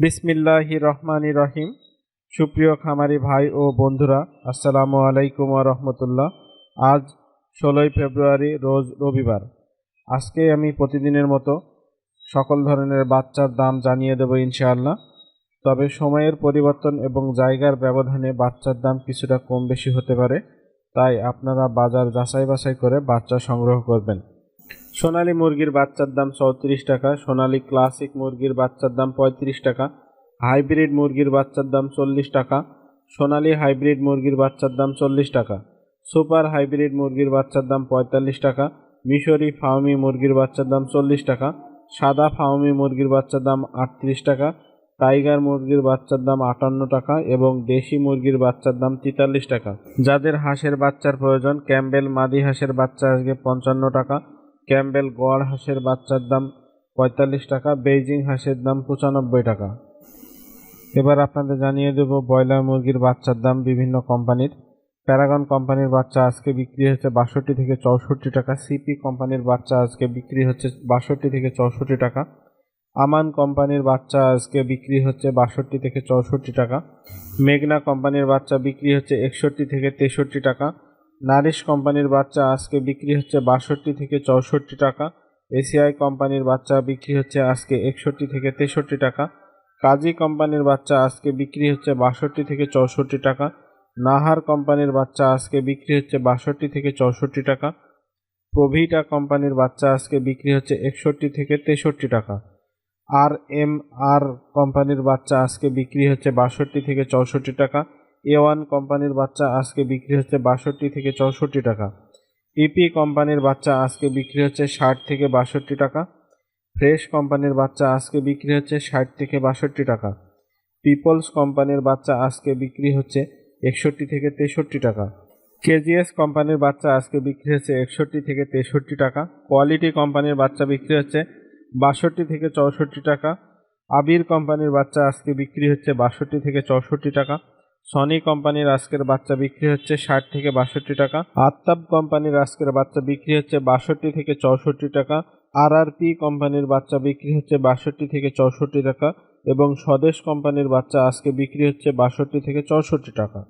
বিসমিল্লাহির রহমানির রহিম। সুপ্রিয় খামারি ভাই ও বন্ধুরা, আসসালামু আলাইকুম ওয়া রাহমাতুল্লাহ। আজ 16ই ফেব্রুয়ারি, রোজ রবিবার। আজকে আমি প্রতিদিনের মতো সকল ধরনের বাচ্চার দাম জানিয়ে দেব ইনশাআল্লাহ। তবে সময়ের পরিবর্তন এবং জায়গার ব্যবধানে বাচ্চার দাম কিছুটা কম বেশি হতে পারে, তাই আপনারা বাজার যাচাই বাছাই করে বাচ্চা সংগ্রহ করবেন। সোনালী মুরগির বাচ্চার দাম 34 টাকা, সোনালী ক্লাসিক মুরগির বাচ্চার দাম 35 টাকা, হাইব্রিড মুরগির বাচ্চার দাম 40 টাকা, সোনালী হাইব্রিড মুরগির বাচ্চার দাম 40 টাকা, সুপার হাইব্রিড মুরগির বাচ্চার দাম 45 টাকা, মিশরি ফার্মি মুরগির বাচ্চার দাম 40 টাকা, সাদা ফার্মি মুরগির বাচ্চার দাম 38 টাকা, টাইগার মুরগির বাচ্চার দাম 58 টাকা এবং দেশি মুরগির বাচ্চার দাম 43 টাকা। যাদের হাঁসের বাচ্চার প্রয়োজন, ক্যাম্বেল মাদি হাঁসের বাচ্চা আজকে 55 টাকা, ক্যাম্বেল গড় হাঁসের বাচ্চার দাম 45 টাকা, বেইজিং হাঁসের দাম 95 টাকা। এবার আপনাদের জানিয়ে দেব ব্রয়লার মুরগির বাচ্চার দাম বিভিন্ন কোম্পানির। প্যারাগন কোম্পানির বাচ্চা আজকে বিক্রি হচ্ছে 62 থেকে 64 টাকা, সিপি কোম্পানির বাচ্চা আজকে বিক্রি হচ্ছে 62 থেকে 64 টাকা, আমান কোম্পানির বাচ্চা আজকে বিক্রি হচ্ছে 62 থেকে 64 টাকা, মেঘনা কোম্পানির বাচ্চা বিক্রি হচ্ছে 61 থেকে 63 টাকা, নারিশ কোম্পানির বাচ্চা আজকে বিক্রি হচ্ছে 62 থেকে 64 টাকা, এসিআই কোম্পানির বাচ্চা বিক্রি হচ্ছে আজকে 61 থেকে 63 টাকা, কাজী কোম্পানির বাচ্চা আজকে বিক্রি হচ্ছে 62 থেকে 64 টাকা, নাহার কোম্পানির বাচ্চা আজকে বিক্রি হচ্ছে 62 থেকে 64 টাকা, প্রভিটা কোম্পানির বাচ্চা আজকে বিক্রি হচ্ছে 61 থেকে 63 টাকা, আর কোম্পানির বাচ্চা আজকে বিক্রি হচ্ছে 62 থেকে 64 টাকা, A1 কোম্পানির বাচ্চা আজকে বিক্রি হচ্ছে 62 থেকে 64 টাকা, ইপি কোম্পানির বাচ্চা আজকে বিক্রি হচ্ছে 60 থেকে 62 টাকা, ফ্রেশ কোম্পানির বাচ্চা আজকে বিক্রি হচ্ছে 60 থেকে 62 টাকা, পিপলস কোম্পানির বাচ্চা আজকে বিক্রি হচ্ছে 61 থেকে 63 টাকা, কেজিএস কোম্পানির বাচ্চা আজকে বিক্রি হচ্ছে 61 থেকে 63 টাকা, কোয়ালিটি কোম্পানির বাচ্চা বিক্রি হচ্ছে 62 থেকে 64 টাকা, আবির কোম্পানির বাচ্চা আজকে বিক্রি হচ্ছে 62 থেকে 64 টাকা, সনি কোম্পানির আজকের বাচ্চা বিক্রি হচ্ছে 60 থেকে 62 টাকা, আত্তাব কোম্পানির আজকের বাচ্চা বিক্রি হচ্ছে 62 থেকে 64 টাকা, আরআরপি কোম্পানির বাচ্চা বিক্রি হচ্ছে 62 থেকে 64 টাকা এবং স্বদেশ কোম্পানির বাচ্চা আজকে বিক্রি হচ্ছে 62 থেকে 64 টাকা।